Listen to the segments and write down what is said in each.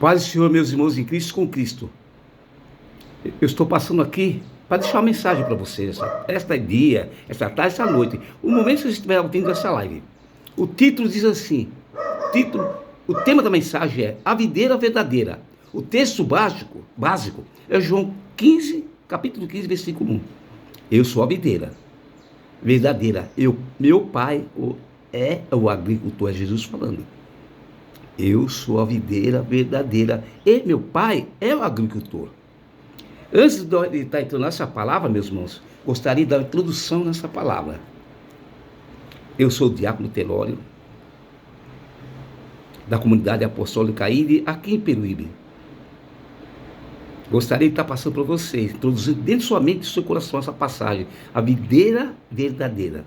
Paz do Senhor, meus irmãos em Cristo com Cristo. Eu estou passando aqui para deixar uma mensagem para vocês. Esta dia, esta tarde, esta noite. O momento que você estiver ouvindo essa live. O título diz assim: o tema da mensagem é A Videira Verdadeira. O texto básico é João 15, capítulo 15, versículo 1. Eu sou a videira verdadeira. Meu pai é o agricultor, é Jesus falando. Eu sou a videira verdadeira e meu pai é o agricultor. Antes de estar entrando nessa palavra, meus irmãos, gostaria de dar uma introdução nessa palavra. Eu sou o diácono Telório, da comunidade apostólica IRE, aqui em Peruíbe. Gostaria de estar passando para vocês, introduzindo dentro de sua mente e do seu coração essa passagem, a videira verdadeira.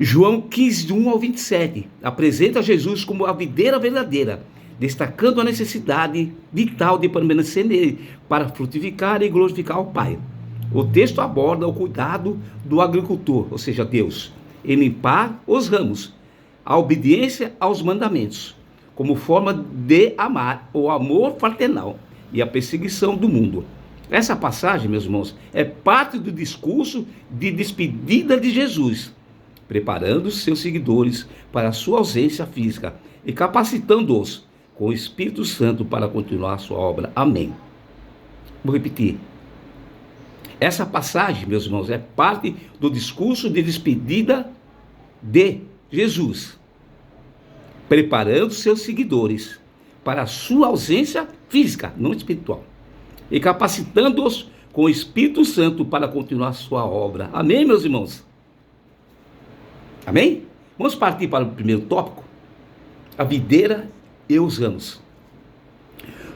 João 15, de 1 ao 27, apresenta Jesus como a videira verdadeira, destacando a necessidade vital de permanecer nele, para frutificar e glorificar o Pai. O texto aborda o cuidado do agricultor, ou seja, Deus, em limpar os ramos, a obediência aos mandamentos, como forma de amar, o amor fraternal e a perseguição do mundo. Essa passagem, meus irmãos, é parte do discurso de despedida de Jesus, preparando seus seguidores para a sua ausência física e capacitando-os com o Espírito Santo para continuar a sua obra. Amém. Vou repetir. Essa passagem, meus irmãos, é parte do discurso de despedida de Jesus, preparando seus seguidores para a sua ausência física, não espiritual, e capacitando-os com o Espírito Santo para continuar a sua obra. Amém, meus irmãos? Amém? Vamos partir para o primeiro tópico, a videira e os ramos.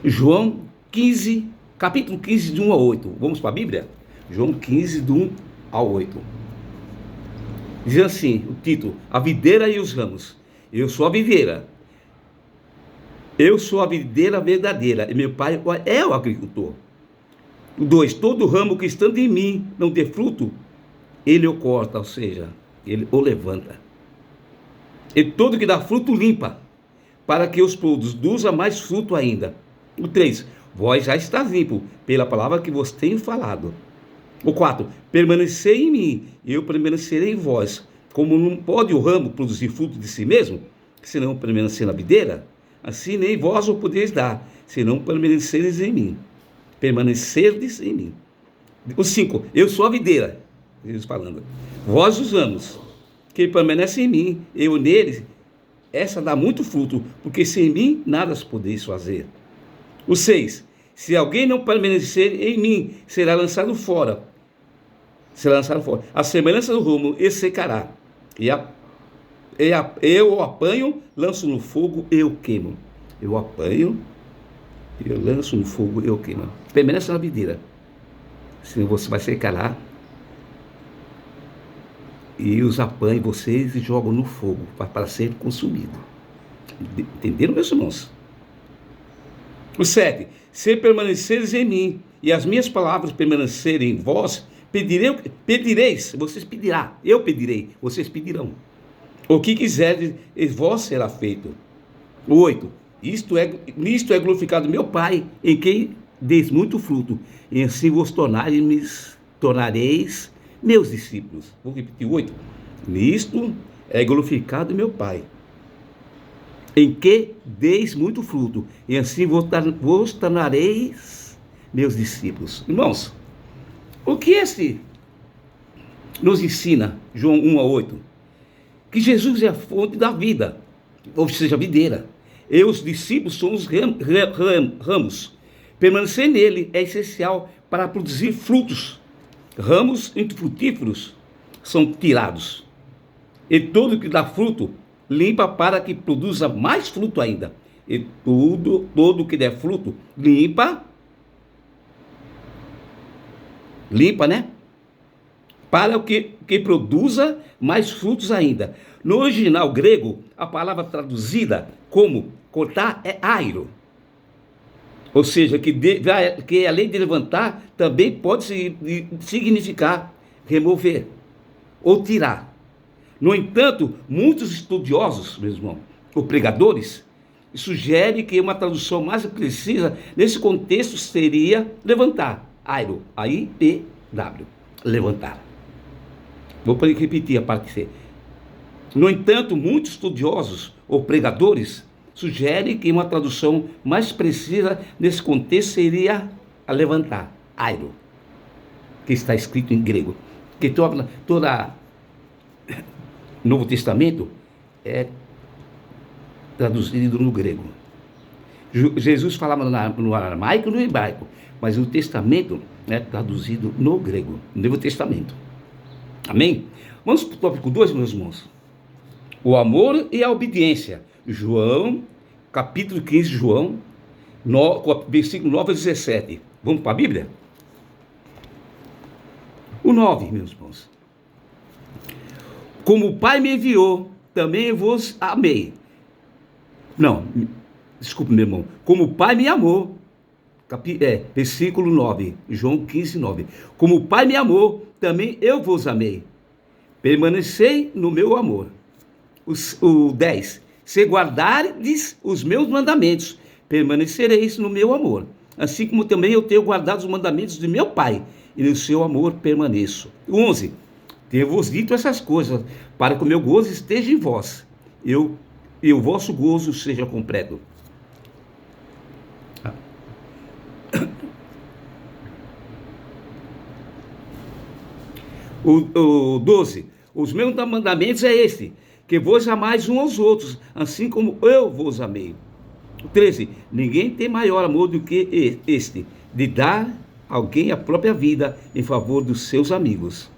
João 15, capítulo 15, de 1 a 8. Vamos para a Bíblia? João 15, de 1 a 8. Diz assim, o título, a videira e os ramos. Eu sou a videira. Eu sou a videira verdadeira, e meu pai é o agricultor. 2. Todo ramo que estando em mim não dê fruto, ele o corta, ou seja, ele o levanta. E todo que dá fruto limpa, para que os produza mais fruto ainda. O 3. Vós já estáis limpo, pela palavra que vos tenho falado. O 4. Permanecei em mim, eu permanecerei em vós. Como não pode o ramo produzir fruto de si mesmo, se não permanecer na videira, assim nem vós o podeis dar, se não permaneceres em mim. Permanecerdes em mim. O 5. Eu sou a videira, Jesus falando. Vós os ramos, que permanecem em mim, eu neles, essa dá muito fruto, porque sem mim nada podeis fazer. O 6. Se alguém não permanecer em mim, será lançado fora. A semelhança do ramo, e secará. Eu o apanho, lanço no fogo e o queimo. Eu apanho, eu lanço no fogo e eu queimo. Permanece na videira, senão você vai secar. E os apanham vocês e jogam no fogo para ser consumido. Entenderam, meus irmãos? O 7. Se permaneceres em mim e as minhas palavras permanecerem em vós, pedireis, vocês pedirão, eu pedirei, vocês pedirão. O que quiserdes, e vós será feito. O 8. Nisto é glorificado meu Pai, em quem deis muito fruto, e assim vos tornareis meus discípulos. Vou repetir o 8. Nisto é glorificado meu Pai, em que deis muito fruto, e assim vos tornareis meus discípulos. Irmãos, o que esse nos ensina, João 1 a 8? Que Jesus é a fonte da vida, ou seja, a videira. E os discípulos são os ramos. Permanecer nele é essencial para produzir frutos. Ramos infrutíferos são tirados. E todo que dá fruto, limpa para que produza mais fruto ainda. E todo que der fruto, limpa, né? Para que produza mais frutos ainda. No original grego, a palavra traduzida como cortar é airo. Ou seja, que além de levantar, também pode significar remover ou tirar. No entanto, muitos estudiosos, meu irmão, ou pregadores, sugere que uma tradução mais precisa nesse contexto seria levantar. Airo, A-I-P-W, levantar. Vou repetir a parte C. No entanto, muitos estudiosos ou pregadores sugerem que uma tradução mais precisa nesse contexto seria a levantar, airo, que está escrito em grego. Que toda Novo Testamento é traduzido no grego. Jesus falava no aramaico e no hebraico, mas o Testamento é traduzido no grego, no Novo Testamento. Amém? Vamos para o tópico 2, meus irmãos. O amor e a obediência. João, capítulo 15 de João, versículo 9 a 17. Vamos para a Bíblia? O 9, meus irmãos. Como o Pai me enviou, também vos amei. Não, desculpe, meu irmão. Como o Pai me amou, versículo 9, João 15, 9. Como o Pai me amou, também eu vos amei. Permanecei no meu amor. O 10. Se guardardes os meus mandamentos, permanecereis no meu amor. Assim como também eu tenho guardado os mandamentos de meu Pai, e no seu amor permaneço. 11. Tenho-vos dito essas coisas, para que o meu gozo esteja em vós, e o vosso gozo seja completo. O 12. Os meus mandamentos é este, que vos amais uns aos outros, assim como eu vos amei. 13. Ninguém tem maior amor do que este, de dar alguém a própria vida em favor dos seus amigos.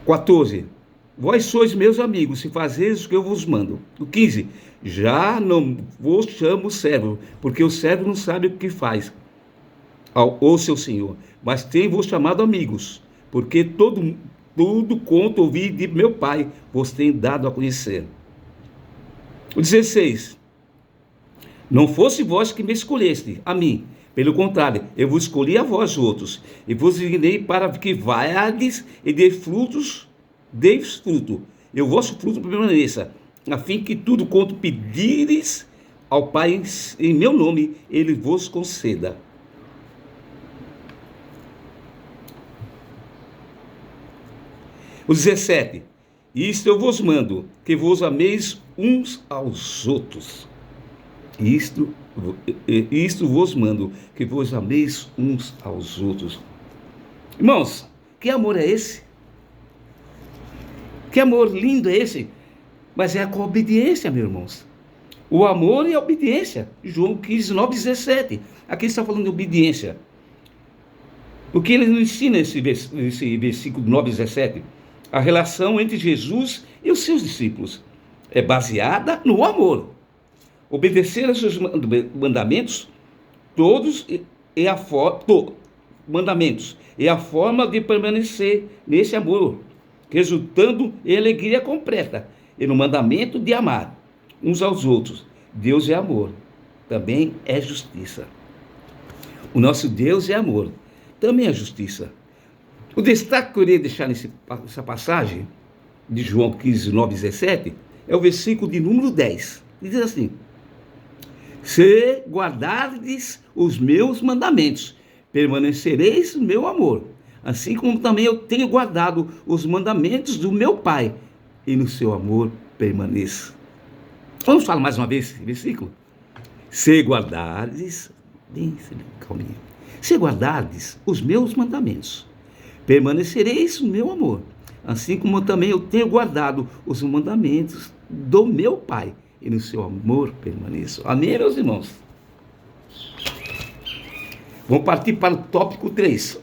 14. Vós sois meus amigos, se fazeis o que eu vos mando. 15. Já não vos chamo servo, porque o servo não sabe o que faz ao seu senhor, mas tenho-vos chamado amigos, porque tudo quanto ouvi de meu Pai vos tenho dado a conhecer. O 16. Não fosse vós que me escolheste a mim, pelo contrário, eu vos escolhi a vós outros, e vos designei para que vades e deis fruto, e o vosso fruto permaneça, a fim que tudo quanto pedires ao Pai em meu nome, ele vos conceda. O 17. Isto eu vos mando, que vos ameis uns aos outros. Isto vos mando, que vos ameis uns aos outros. Irmãos, que amor é esse? Que amor lindo é esse? Mas é com a obediência, meus irmãos. O amor e a obediência. João 15, 9, 17. Aqui está falando de obediência. O que ele nos ensina nesse versículo 9, 17? A relação entre Jesus e os seus discípulos é baseada no amor. Obedecer aos seus mandamentos, mandamentos, é a forma de permanecer nesse amor, resultando em alegria completa, e no mandamento de amar uns aos outros. Deus é amor, também é justiça. O nosso Deus é amor, também é justiça. O destaque que eu queria deixar nessa passagem de João 15, 9, 17 é o versículo de número 10. Diz assim: se guardardes os meus mandamentos, permanecereis no meu amor, assim como também eu tenho guardado os mandamentos do meu Pai, e no seu amor permaneço. Vamos falar mais uma vez esse versículo? Se guardardes, calminha, se guardardes os meus mandamentos, permanecereis no meu amor, assim como também eu tenho guardado os mandamentos do meu Pai, e no seu amor permaneço. Amém, meus irmãos? Vamos partir para o tópico 3.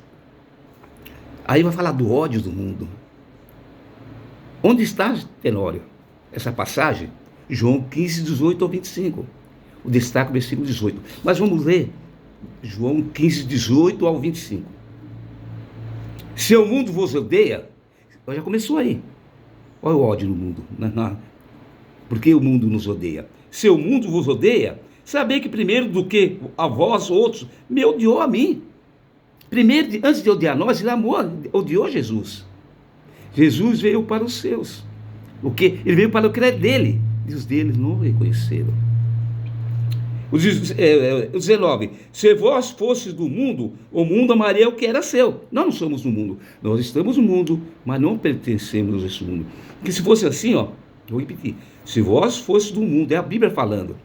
Aí vai falar do ódio do mundo. Onde está, Tenório, essa passagem? João 15, 18 ao 25. O destaque, versículo 18. Mas vamos ler João 15, 18 ao 25. Se o mundo vos odeia, já começou aí. Olha o ódio no mundo. Por que o mundo nos odeia? Se o mundo vos odeia, sabei que primeiro do que a vós outros, me odiou a mim. Primeiro, antes de odiar nós, ele odiou Jesus. Jesus veio para os seus, O que? Ele veio para o que era dele. E os deles não o reconheceram. O 19. Se vós fosses do mundo, o mundo amaria o que era seu. Nós não somos do mundo. Nós estamos no mundo, mas não pertencemos a esse mundo. Porque se fosse assim, ó, vou repetir. Se vós fosses do mundo, é a Bíblia falando.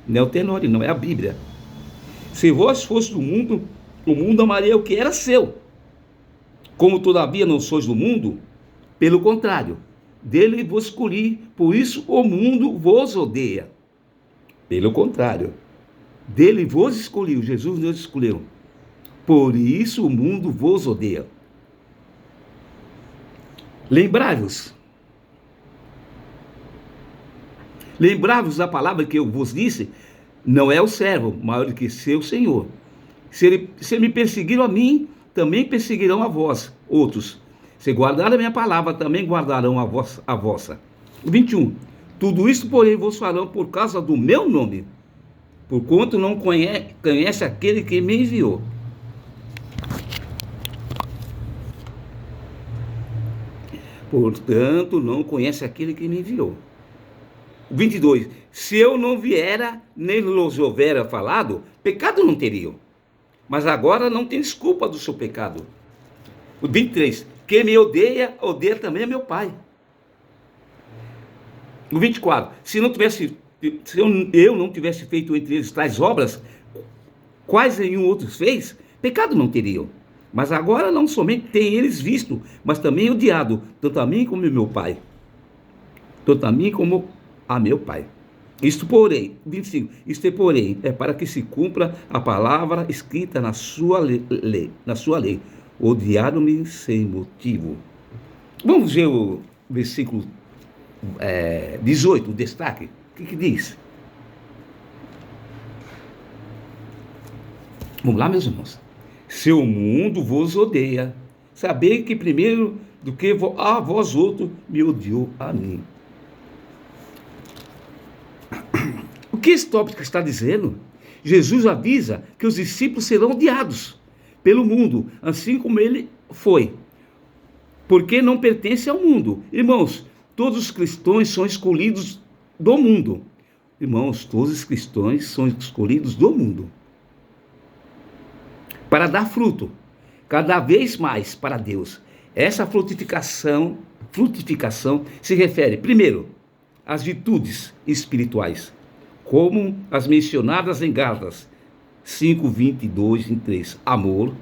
Não é o Tenório, não, é a Bíblia. Se vós fosses do mundo, o mundo amaria o que era seu. Como todavia não sois do mundo, pelo contrário, dele vos escolhi, por isso o mundo vos odeia. Pelo contrário, dele vos escolheu, Jesus nos escolheu. Por isso o mundo vos odeia. Lembrai-vos da palavra que eu vos disse, não é o servo maior do que seu Senhor. Se me perseguiram a mim, também perseguirão a vós, outros. Se guardarem a minha palavra, também guardarão a vossa. 21. Tudo isso, porém, vos farão por causa do meu nome, porquanto não conhece aquele que me enviou. Portanto, não conhece aquele que me enviou. 22. Se eu não viera, nem los houvera falado, pecado não teriam. Mas agora não tem desculpa do seu pecado. O 23. Quem me odeia, odeia também a meu Pai. No 24, se eu não tivesse feito entre eles tais obras, quais nenhum outros fez, pecado não teriam. Mas agora não somente tem eles visto, mas também odiado, tanto a mim como a meu Pai. Tanto a mim como a meu Pai. Isto porém, 25, isto porém, é para que se cumpra a palavra escrita na sua lei. Odiaram-me sem motivo. Vamos ver o versículo 18, o destaque. O que diz? Vamos lá, meus irmãos. Se o mundo vos odeia, sabei que primeiro do que a vós outros me odiou a mim. O que esse tópico está dizendo? Jesus avisa que os discípulos serão odiados pelo mundo, assim como ele foi, porque não pertence ao mundo. Irmãos, todos os cristãos são escolhidos do mundo. Irmãos, todos os cristãos são escolhidos do mundo para dar fruto, cada vez mais para Deus. Essa frutificação se refere, primeiro, às virtudes espirituais, como as mencionadas em Gálatas 5, 22, 23. Amor.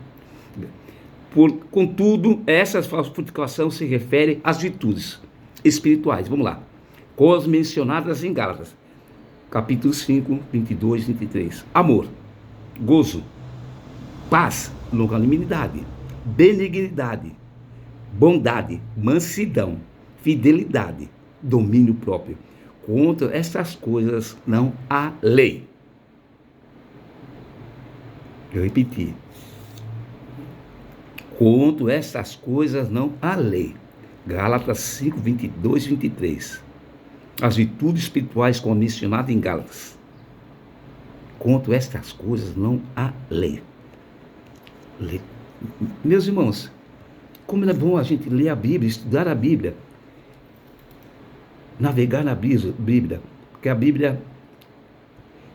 Contudo, essa frutificação se refere às virtudes espirituais. Vamos lá. Com as mencionadas em Gálatas, capítulo 5, 22, 23. Amor, gozo, paz, longanimidade, benignidade, bondade, mansidão, fidelidade, domínio próprio. Contra essas coisas não há lei. Eu repeti. Contra essas coisas não há lei. Gálatas 5, 22 e 23. As virtudes espirituais como mencionado em Gálatas. Contra estas coisas não há lei. Meus irmãos, como é bom a gente ler a Bíblia, estudar a Bíblia, navegar na Bíblia, porque a Bíblia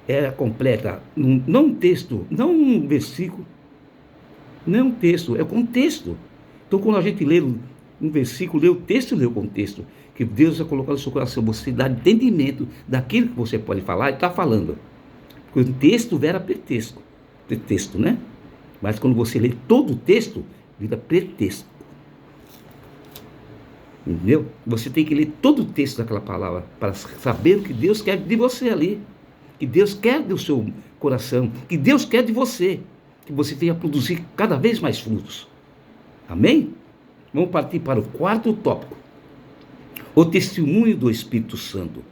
é completa, não um texto, não um versículo, não é um texto, é o contexto. Então, quando a gente lê um versículo, lê o texto, lê o contexto, que Deus vai colocar no seu coração, você dá entendimento daquilo que você pode falar e está falando. Porque o texto vera pretexto, né? Mas quando você lê todo o texto, vira pretexto. Entendeu? Você tem que ler todo o texto daquela palavra para saber o que Deus quer de você ali, que Deus quer do seu coração, que Deus quer de você, que você venha produzir cada vez mais frutos. Amém? Vamos partir para o quarto tópico. O testemunho do Espírito Santo.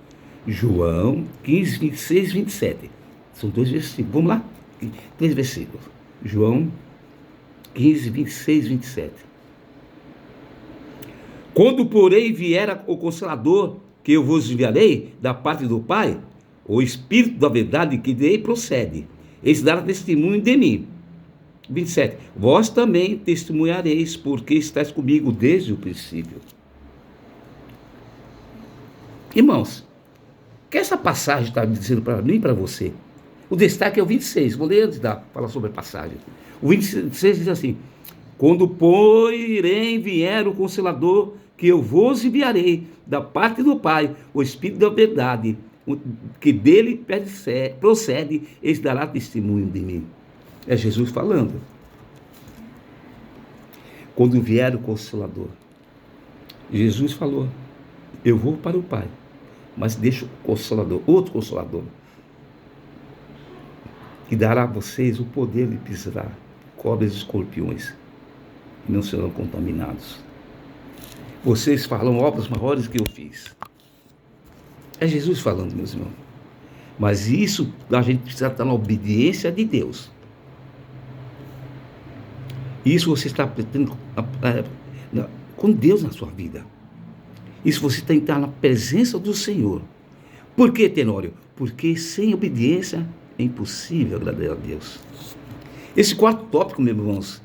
João 15, 26, 27. São 2 versículos. Vamos lá? 3 versículos. João 15, 26, 27. Quando, porém, vier o Consolador, que eu vos enviarei da parte do Pai, o Espírito da verdade que dele procede, esse dará testemunho de mim. 27. Vós também testemunhareis, porque estáis comigo desde o princípio. Irmãos, que essa passagem está dizendo para mim e para você? O destaque é o 26. Vou ler antes de falar sobre a passagem. O 26 diz assim: quando, porém, vier o Consolador, que eu vos enviarei da parte do Pai, o Espírito da verdade, que dele procede, ele dará testemunho de mim. É Jesus falando. Quando vier o Consolador, Jesus falou: eu vou para o Pai, mas deixo o Consolador, outro Consolador, que dará a vocês o poder de pisar cobras e escorpiões, e não serão contaminados. Vocês falam obras maiores que eu fiz. É Jesus falando, meus irmãos. Mas isso a gente precisa estar na obediência de Deus. Isso você está pretendendo com Deus na sua vida. Isso você tem que estar na presença do Senhor. Por que, Tenório? Porque sem obediência é impossível agradar a Deus. Esse quarto tópico, meus irmãos,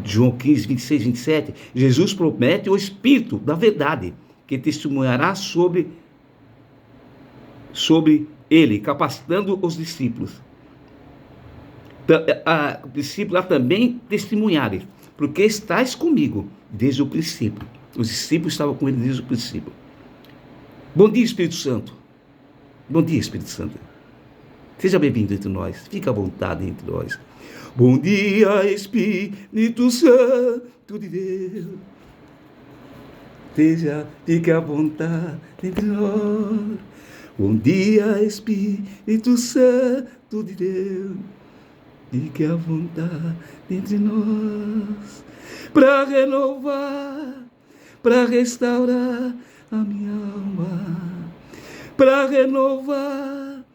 João 15, 26, 27, Jesus promete o Espírito da verdade, que testemunhará sobre ele, capacitando os discípulos. Os discípulos também testemunharem, porque estás comigo desde o princípio. Os discípulos estavam com ele desde o princípio. Bom dia, Espírito Santo. Bom dia, Espírito Santo. Seja bem-vindo entre nós. Fica à vontade entre nós. Bom dia, Espírito Santo de Deus. Fique à vontade entre nós. Bom dia, Espírito Santo de Deus. Fique à vontade entre nós. Para renovar, para restaurar a minha alma. Para renovar,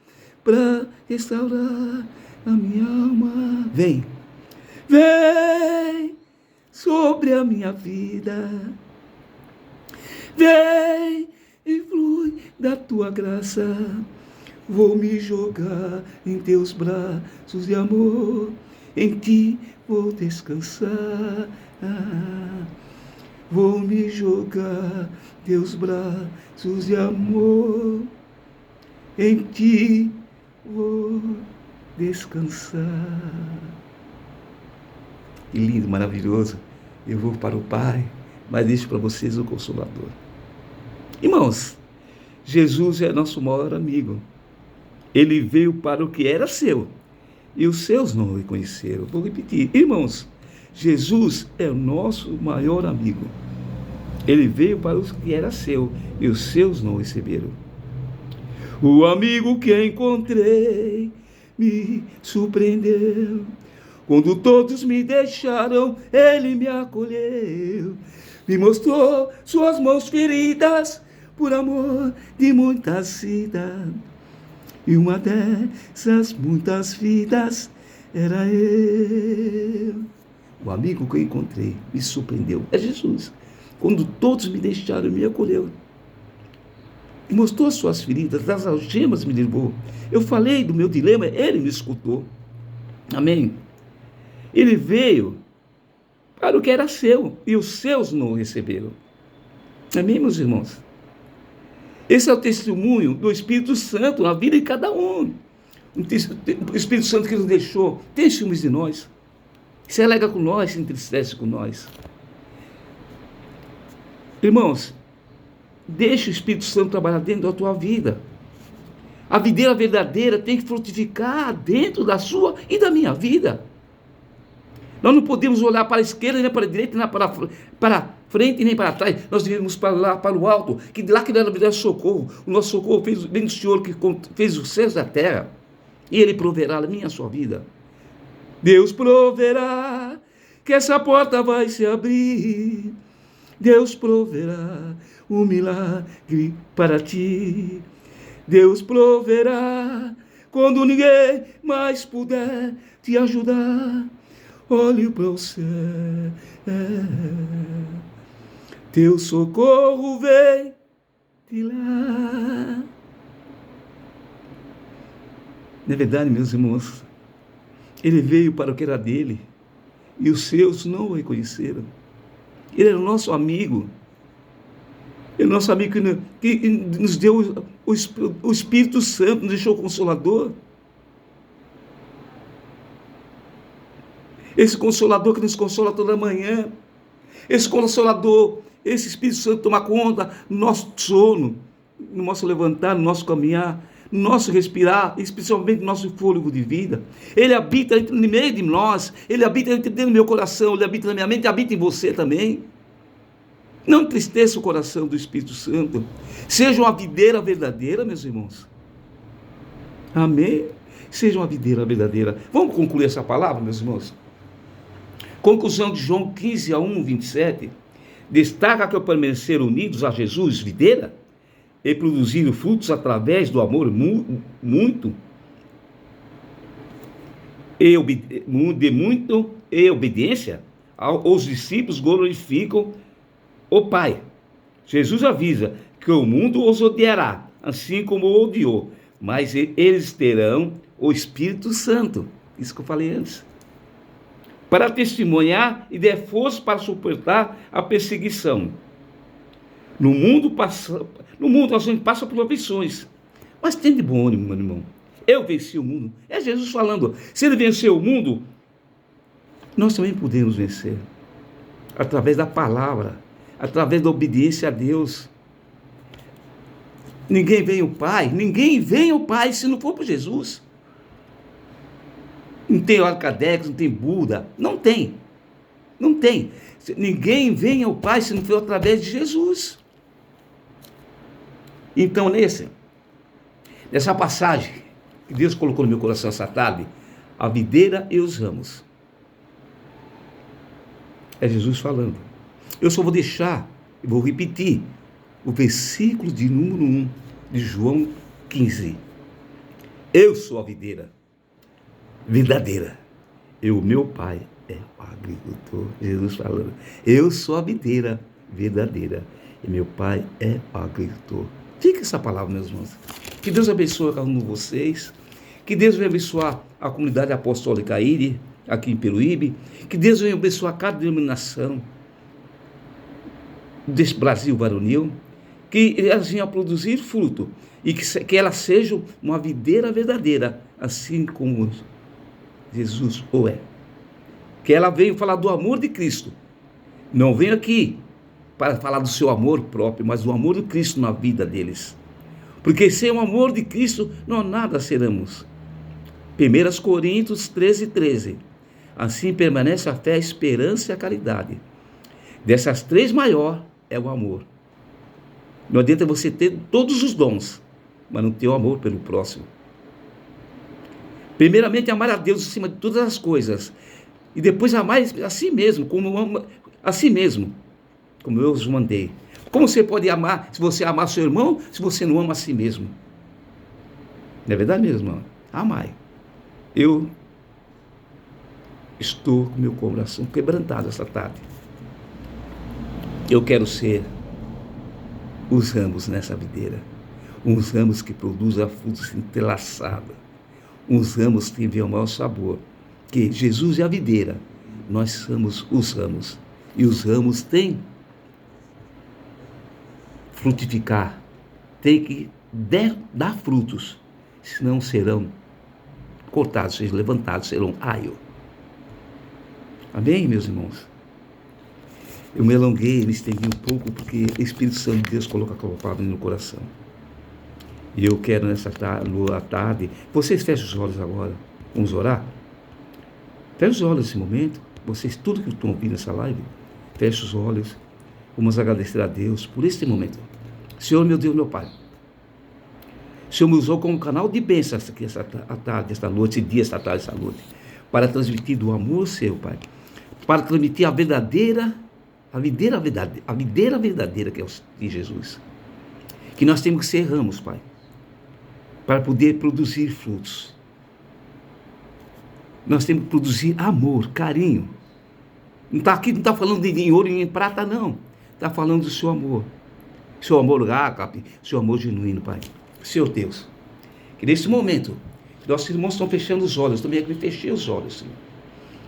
para restaurar a minha alma. Vem sobre a minha vida. Vem e flui da tua graça. Vou me jogar em teus braços de amor. Em ti vou descansar. Vou me jogar em teus braços de amor. Em ti vou descansar. Que lindo, maravilhoso. Eu vou para o Pai, mas deixo para vocês o Consolador. Irmãos, Jesus é nosso maior amigo. Ele veio para o que era seu, e os seus não o reconheceram. Vou repetir, irmãos, Jesus é o nosso maior amigo. Ele veio para os que era seu, e os seus não o receberam. O amigo que encontrei me surpreendeu. Quando todos me deixaram, ele me acolheu. Me mostrou suas mãos feridas por amor de muitas vidas. E uma dessas muitas vidas era eu. O amigo que eu encontrei me surpreendeu. É Jesus. Quando todos me deixaram, ele me acolheu. E mostrou suas feridas, das algemas me levou. Eu falei do meu dilema, ele me escutou. Amém? Ele veio para o que era seu, e os seus não o receberam. Amém, meus irmãos? Esse é o testemunho do Espírito Santo na vida de cada um. O Espírito Santo que nos deixou tem ciúmes de nós, se alega com nós, se entristece com nós. Irmãos, deixa o Espírito Santo trabalhar dentro da tua vida. A videira verdadeira tem que frutificar dentro da sua e da minha vida. Nós não podemos olhar para a esquerda, nem para a direita, nem para frente, nem para trás. Nós devemos para lá, para o alto, que de lá que deve dar socorro. O nosso socorro vem do Senhor que fez os céus e a terra. E Ele proverá a minha e a sua vida. Deus proverá que essa porta vai se abrir. Deus proverá um milagre para ti. Deus proverá quando ninguém mais puder te ajudar. Olhe para o céu, teu socorro vem de lá. Na verdade, meus irmãos, ele veio para o que era dele, e os seus não o reconheceram. Ele era o nosso amigo. É nosso amigo que nos deu o Espírito Santo, nos deixou o Consolador. Esse Consolador que nos consola toda manhã. Esse Consolador, esse Espírito Santo toma conta do nosso sono, no nosso levantar, no nosso caminhar, no nosso respirar, especialmente no nosso fôlego de vida. Ele habita no meio de nós, ele habita dentro do meu coração, ele habita na minha mente, habita em você também. Não entristeça o coração do Espírito Santo. Seja uma videira verdadeira, meus irmãos. Amém? Seja uma videira verdadeira. Vamos concluir essa palavra, meus irmãos? Conclusão de João 15, 27. Destaca que ao permanecer unidos a Jesus, videira, e produzir frutos através do amor muito e obediência, os discípulos glorificam o Pai. Jesus avisa que o mundo os odiará, assim como o odiou, mas eles terão o Espírito Santo, isso que eu falei antes, para testemunhar e dar força para suportar a perseguição. No mundo a gente passa por aflições, mas tem de bom ânimo, meu irmão. Eu venci o mundo. É Jesus falando. Se ele venceu o mundo, nós também podemos vencer. Através da palavra, através da obediência a Deus. Ninguém vem ao Pai se não for por Jesus. Não tem Arcadex, não tem Buda, não tem. Ninguém vem ao Pai se não for através de Jesus. Então, nessa passagem que Deus colocou no meu coração essa tarde, a videira e os ramos, é Jesus falando. Eu só vou vou repetir o versículo de número 1 de João 15. Eu sou a videira verdadeira, e o meu Pai é o agricultor. Jesus falando, eu sou a videira verdadeira, e meu Pai é o agricultor. Fica essa palavra, meus irmãos. Que Deus abençoe cada um de vocês. Que Deus venha abençoar a comunidade apostólica IRI, aqui em Peruíbe. Que Deus venha abençoar cada denominação desse Brasil varonil. Que elas venham a produzir fruto. E que elas sejam uma videira verdadeira, assim como Jesus o é. Que ela venha falar do amor de Cristo. Não venha aqui para falar do seu amor próprio, mas do amor de Cristo na vida deles. Porque sem o amor de Cristo, nós nada seremos. 1 Coríntios 13. Assim permanece a fé, a esperança e a caridade. Dessas três, maior é o amor. Não adianta você ter todos os dons, mas não ter o amor pelo próximo. Primeiramente, amar a Deus acima de todas as coisas. E depois amar a si mesmo, como eu os mandei. Como você pode amar se você amar seu irmão, se você não ama a si mesmo? Não é verdade mesmo, irmão? Amai. Eu estou com meu coração quebrantado essa tarde. Eu quero ser os ramos nessa videira. Uns ramos que produzam frutos entrelaçados. Uns ramos que enviam o maior sabor. Que Jesus é a videira. Nós somos os ramos. E os ramos têm frutificar, tem que dar frutos, senão serão cortados, sejam levantados, serão aio. Amém, meus irmãos? Eu me alonguei, me estendi um pouco, porque o Espírito Santo de Deus coloca a palavra no coração. E eu quero nessa tarde, vocês fechem os olhos agora, vamos orar? Feche os olhos nesse momento, vocês, tudo que estão ouvindo nessa live, feche os olhos. Vamos agradecer a Deus por este momento. Senhor, meu Deus, meu Pai. O Senhor me usou como canal de bênçãos aqui essa tarde, esta noite, esse dia, esta tarde, esta noite, para transmitir do amor seu, Pai. Para transmitir a videira verdadeira que é de Jesus. Que nós temos que ser ramos, Pai, para poder produzir frutos. Nós temos que produzir amor, carinho. Não está falando de ouro e em prata, não. Está falando do seu amor. Seu amor ágape, seu amor genuíno, Pai. Senhor Deus, que nesse momento, nossos irmãos estão fechando os olhos, também é que me fechei os olhos, Senhor.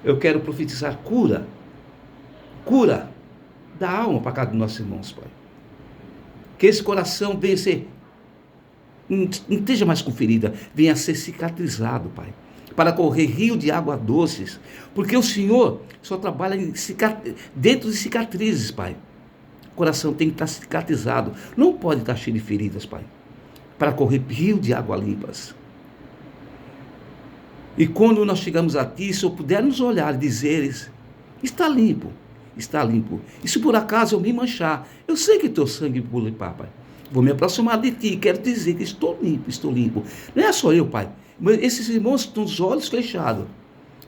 Eu quero profetizar cura da alma para cada um dos nossos irmãos, Pai. Que esse coração venha ser, não esteja mais com ferida, venha a ser cicatrizado, Pai, para correr rio de água doces, porque o Senhor só trabalha dentro de cicatrizes, Pai. O coração tem que estar cicatrizado, não pode estar cheio de feridas, Pai, para correr rio de água limpas. E quando nós chegamos a Ti, se eu puder nos olhar e dizeres, está limpo, está limpo. E se por acaso eu me manchar, eu sei que Teu sangue pula e Pai, vou me aproximar de Ti, quero dizer que estou limpo, estou limpo. Não é só eu, Pai, mas esses irmãos que estão com os olhos fechados,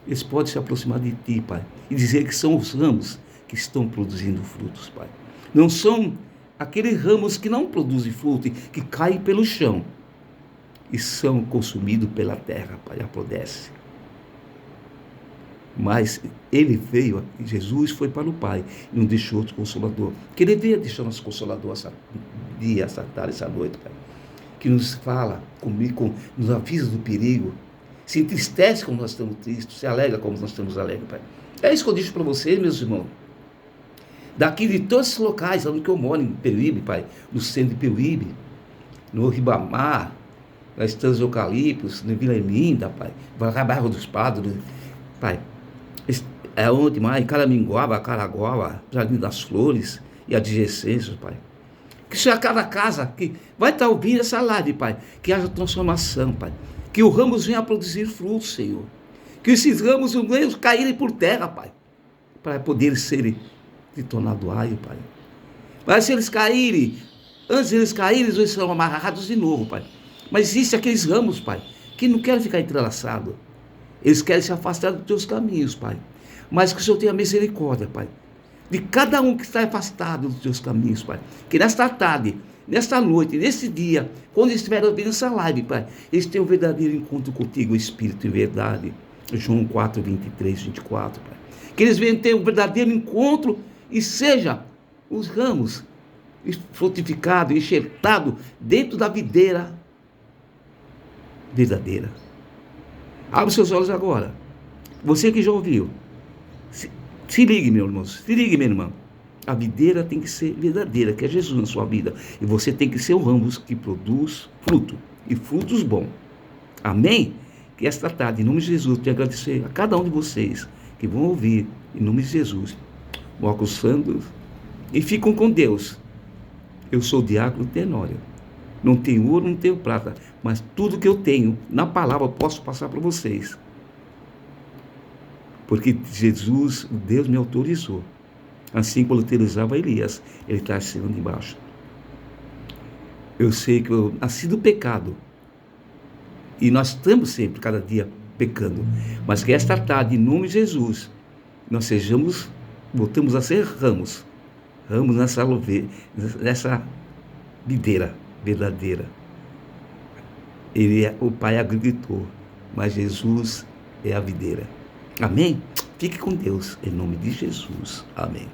eles podem se aproximar de Ti, Pai, e dizer que são os ramos que estão produzindo frutos, Pai. Não são aqueles ramos que não produzem fruto, que caem pelo chão e são consumidos pela terra, Pai, apodrece. Mas Ele veio, Jesus foi para o Pai e não deixou outro Consolador. Que Ele veio deixar nosso Consolador essa tarde, essa noite, Pai. Que nos fala comigo, nos avisa do perigo, se entristece como nós estamos tristes, se alegra como nós estamos alegres, Pai. É isso que eu digo para vocês, meus irmãos. Daqui de todos esses locais, onde eu moro, em Peruíbe, Pai, no centro de Peruíbe, no Ribamar, na Estância de Eucaliptos, na Vila Eminda, Pai, Bairro dos Padres, Pai, é onde mais, Caraminguaba, Caraguaba, Jardim das Flores e adjacências, Pai. Que seja cada casa que vai estar ouvindo essa live, Pai, que haja transformação, Pai. Que o ramos venha a produzir frutos, Senhor. Que esses ramos venham caírem por terra, Pai, para poderem serem tornados aio, Pai. Mas se eles caírem, antes de eles caírem, eles serão amarrados de novo, Pai. Mas existem aqueles ramos, Pai, que não querem ficar entrelaçados. Eles querem se afastar dos teus caminhos, Pai. Mas que o Senhor tenha misericórdia, Pai, de cada um que está afastado dos teus caminhos, Pai. Que nesta tarde, nesta noite, nesse dia, quando eles estiverem ouvindo essa live, Pai, eles tenham um verdadeiro encontro contigo, Espírito e verdade. João 4, 23, 24, Pai. Que eles venham ter um verdadeiro encontro e seja os ramos frutificados, enxertados dentro da videira verdadeira. Abre os seus olhos agora. Você que já ouviu, se ligue, meu irmão, se ligue, minha irmã. A videira tem que ser verdadeira, que é Jesus na sua vida. E você tem que ser o ramo que produz fruto, e frutos bons. Amém? Que esta tarde, em nome de Jesus, eu te agradecer a cada um de vocês que vão ouvir, em nome de Jesus. Óculos santos, e ficam com Deus. Eu sou o diácono Tenório. Não tenho ouro, não tenho prata, mas tudo que eu tenho, na palavra, eu posso passar para vocês. Porque Jesus, Deus me autorizou. Assim como ele autorizava Elias, ele está assinando embaixo. Eu sei que eu nasci do pecado. E nós estamos sempre, cada dia, pecando. Mas que esta tarde, em nome de Jesus, nós voltamos a ser ramos nessa videira verdadeira. O Pai é agricultor, mas Jesus é a videira. Amém? Fique com Deus, em nome de Jesus. Amém.